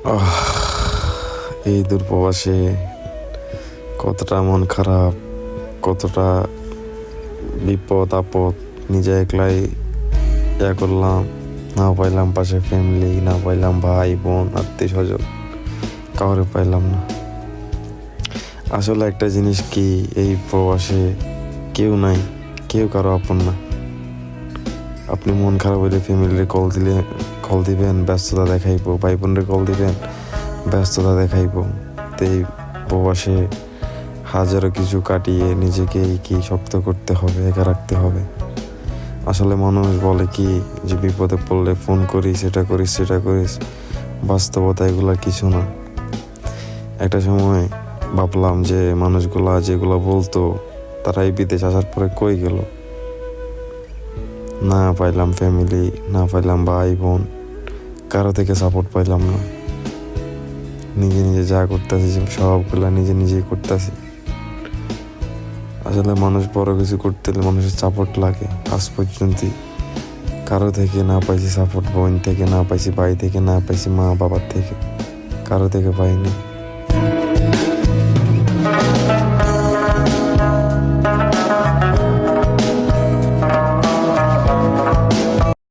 আহ, এই দূরপ্রবাসে কতটা মন খারাপ, কতটা বিপদ আপদ নিজে একলাই করলাম। না পাইলাম পাশে ফ্যামিলি, না পাইলাম ভাই বোন আত্মীয় স্বজন, কাউরে পাইলাম না। আসলে একটা জিনিস কি, এই প্রবাসে কেউ নাই, কেউ কারো আপন না। আপনি মন খারাপ হইলে ফ্যামিলির কল দিবেন, ব্যস্ততা দেখাইবো। ভাই বোনের কল দিবেন, ব্যস্ততা দেখাইবো। তো এই প্রবাসে হাজারো কিছু কাটিয়ে নিজেকে কি শক্ত করতে হবে, একা রাখতে হবে। আসলে মানুষ বলে কি যে বিপদে পড়লে ফোন করিস, এটা করিস, সেটা করিস। বাস্তবতা এগুলা কিছু না। একটা সময় ভাবলাম যে মানুষগুলা যেগুলো বলতো তারা এই বিদেশ আসার পরে কই গেল। না পাইলাম ফ্যামিলি, না পাইলাম ভাই বোন, কারো থেকে সাপোর্ট পাইলাম না। নিজে নিজে যা করতেছি সবগুলা নিজে নিজেই করতেছি। আসলে মানুষ বড় কিছু করতে হলে মানুষের সাপোর্ট লাগে। আজ পর্যন্ত কারো থেকে না পাইছি সাপোর্ট, বোন থেকে না পাইছি, ভাই থেকে না পাইছি, মা বাবার থেকে, কারো থেকে পাইনি।